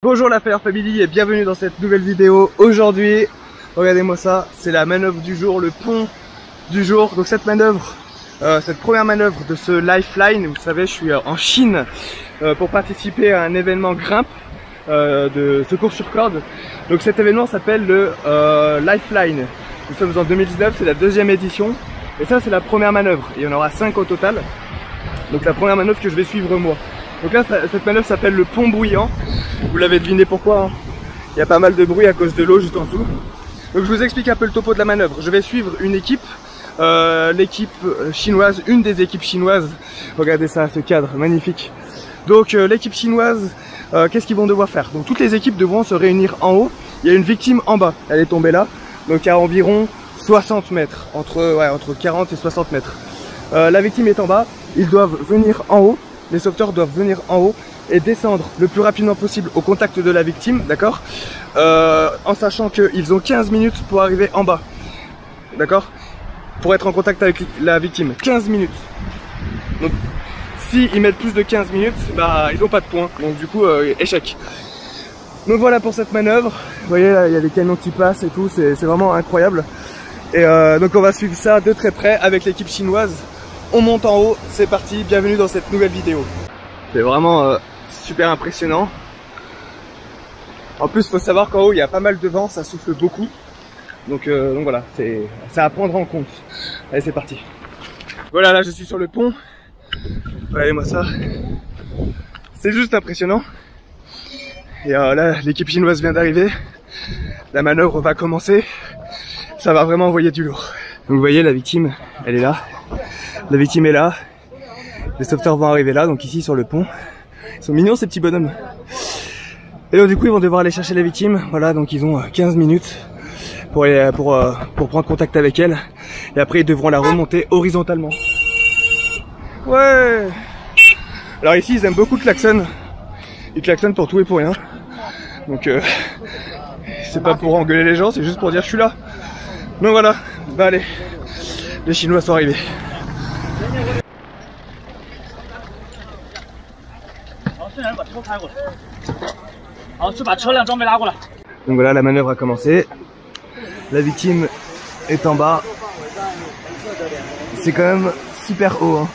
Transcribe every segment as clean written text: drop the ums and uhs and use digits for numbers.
Bonjour la Fire Family et bienvenue dans cette nouvelle vidéo. Aujourd'hui, regardez-moi ça, c'est la manœuvre du jour, le pont du jour. Donc cette manœuvre, cette première manœuvre de ce Lifeline, vous savez je suis en Chine pour participer à un événement grimpe de secours sur corde. Donc cet événement s'appelle le Lifeline. Nous sommes en 2019, c'est la deuxième édition et ça c'est la première manœuvre. Il y en aura 5 au total. Donc la première manœuvre que je vais suivre moi. Donc là, cette manœuvre s'appelle le pont bouillant. Vous l'avez deviné pourquoi, hein. Il y a pas mal de bruit à cause de l'eau juste en dessous. Donc je vous explique un peu le topo de la manœuvre. Je vais suivre une équipe, l'équipe chinoise, une des équipes chinoises. Regardez ça, ce cadre magnifique. Donc l'équipe chinoise, qu'est-ce qu'ils vont devoir faire? Donc toutes les équipes devront se réunir en haut. Il y a une victime en bas, elle est tombée là. Donc à environ 60 mètres, entre 40 et 60 mètres. La victime est en bas, ils doivent venir en haut. Les sauveteurs doivent venir en haut et descendre le plus rapidement possible au contact de la victime, d'accord, en sachant qu'ils ont 15 minutes pour arriver en bas, d'accord, pour être en contact avec la victime. 15 minutes. Donc, s'ils mettent plus de 15 minutes, bah, ils n'ont pas de points. Donc, du coup, échec. Donc, voilà pour cette manœuvre. Vous voyez, là, il y a des canons qui passent et tout. C'est vraiment incroyable. Et donc, on va suivre ça de très près avec l'équipe chinoise. On monte en haut, c'est parti, bienvenue dans cette nouvelle vidéo. C'est vraiment super impressionnant. En plus, il faut savoir qu'en haut, il y a pas mal de vent, ça souffle beaucoup. Donc voilà, c'est à prendre en compte. Allez, c'est parti. Voilà, là, je suis sur le pont. Regardez-moi ça. C'est juste impressionnant. Et là, l'équipe chinoise vient d'arriver. La manœuvre va commencer. Ça va vraiment envoyer du lourd. Donc vous voyez, la victime, elle est là. La victime est là, les sauveteurs vont arriver là, donc ici sur le pont. Ils sont mignons ces petits bonhommes. Et donc du coup ils vont devoir aller chercher la victime. Voilà, donc ils ont 15 minutes pour prendre contact avec elle. Et après ils devront la remonter horizontalement. Ouais. Alors ici ils aiment beaucoup le klaxon. Ils klaxonnent pour tout et pour rien. Donc c'est pas pour engueuler les gens, c'est juste pour dire je suis là. Donc voilà, bah allez, les Chinois sont arrivés. Donc voilà, la manœuvre a commencé. La victime est en bas. C'est quand même super haut, hein.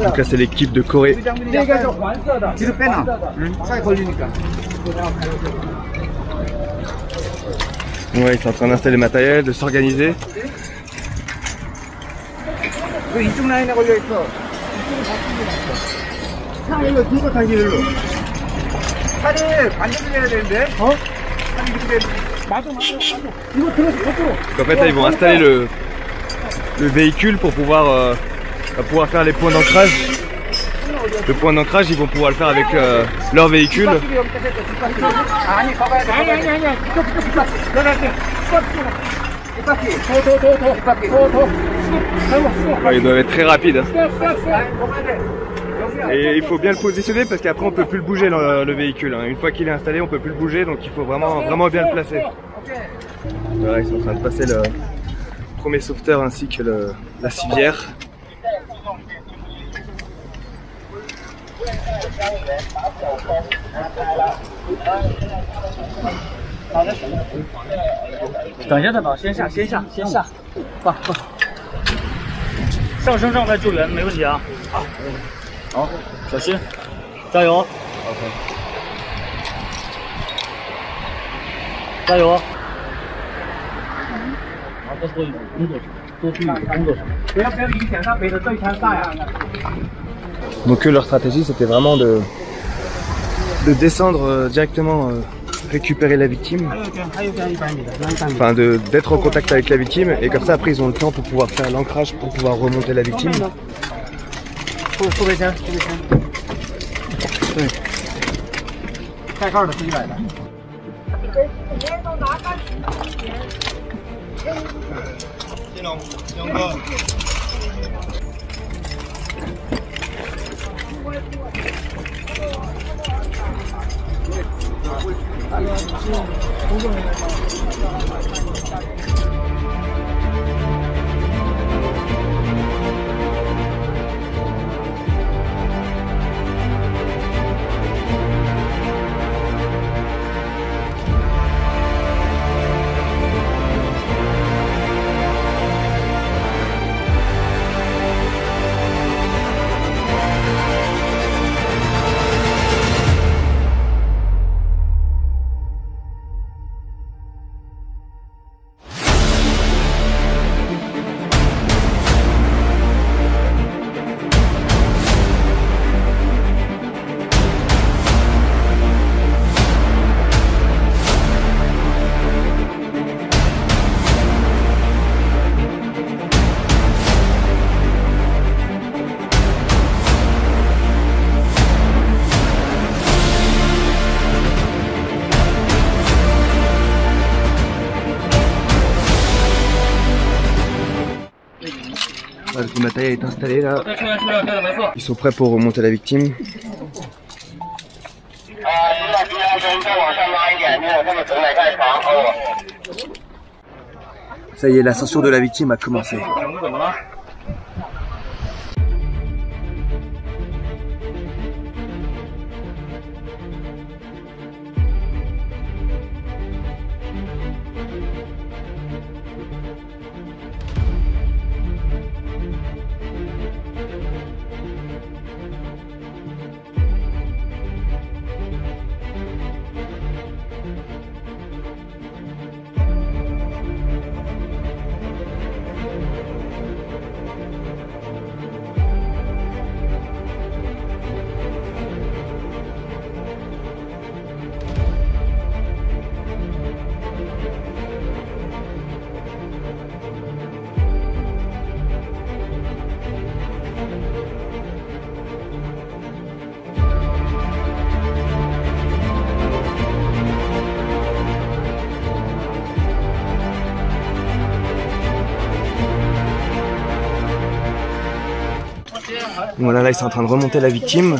Donc là c'est l'équipe de Corée. Ouais, ils sont en train d'installer le matériel, de s'organiser. En fait là ils vont installer le véhicule pour pouvoir faire les points d'ancrage. Le point d'ancrage ils vont pouvoir le faire avec leur véhicule. Ils doivent être très rapides, hein. Et il faut bien le positionner parce qu'après on peut plus le bouger le véhicule, hein. Une fois qu'il est installé on peut plus le bouger, donc il faut vraiment bien le placer. Voilà, ils sont en train de passer le premier sauveteur ainsi que la civière. Donc leur stratégie c'était vraiment de descendre directement récupérer la victime, enfin d'être en contact avec la victime, et comme ça après ils ont le temps pour pouvoir faire l'ancrage pour pouvoir remonter la victime. Le matériel est installé là. Ils sont prêts pour remonter la victime. Ça y est, l'ascension de la victime a commencé. Voilà, là ils sont en train de remonter la victime.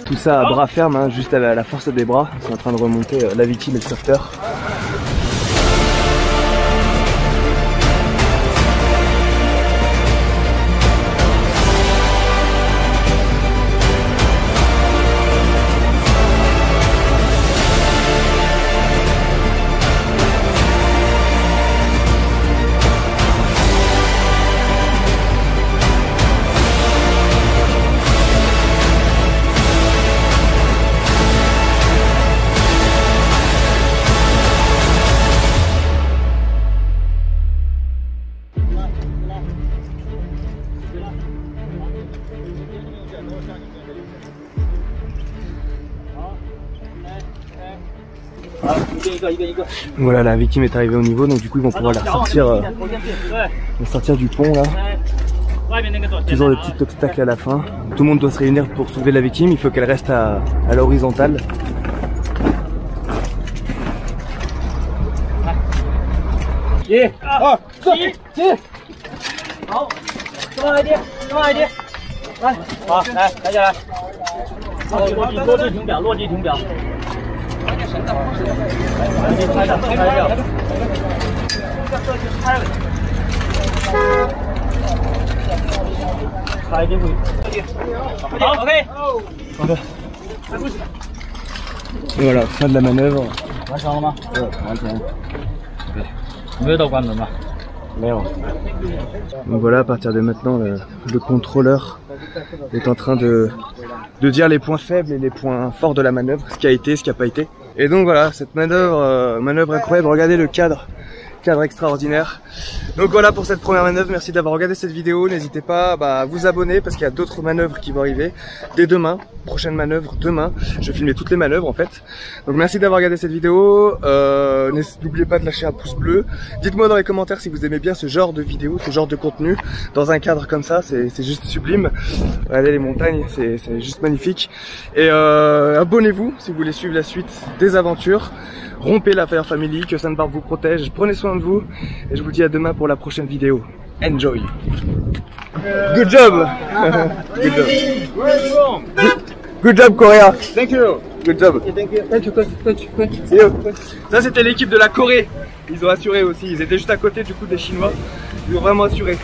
Tout ça à bras ferme, hein, juste à la force des bras. Ils sont en train de remonter la victime et le sauveteur. Voilà, la victime est arrivée au niveau, donc du coup ils vont pouvoir la sortir du pont là. Toujours le petit obstacle à la fin. Tout le monde doit se réunir pour soulever la victime, il faut qu'elle reste à l'horizontale. Et voilà, fin de la manœuvre. Donc voilà, à partir de maintenant, le contrôleur est en train de dire les points faibles et les points forts de la manœuvre, ce qui a été, ce qui n'a pas été. Et donc voilà, cette manœuvre incroyable, regardez le cadre extraordinaire. Donc voilà pour cette première manœuvre, merci d'avoir regardé cette vidéo, n'hésitez pas à vous abonner parce qu'il y a d'autres manœuvres qui vont arriver dès demain, prochaine manœuvre demain, je vais filmer toutes les manœuvres en fait. Donc merci d'avoir regardé cette vidéo, n'oubliez pas de lâcher un pouce bleu, dites-moi dans les commentaires si vous aimez bien ce genre de vidéo, ce genre de contenu, dans un cadre comme ça, c'est juste sublime. Regardez les montagnes, c'est juste magnifique. Et abonnez-vous si vous voulez suivre la suite des aventures. Rompez la Fire Family, que Sainte Barbe vous protège, prenez soin de vous, et je vous dis à demain pour la prochaine vidéo. Enjoy! Good job! Good job! Good job, Korea! Thank you! Good job. Thank you. See you. Ça c'était l'équipe de la Corée. Ils ont assuré aussi. Ils étaient juste à côté du coup des Chinois. Ils ont vraiment assuré.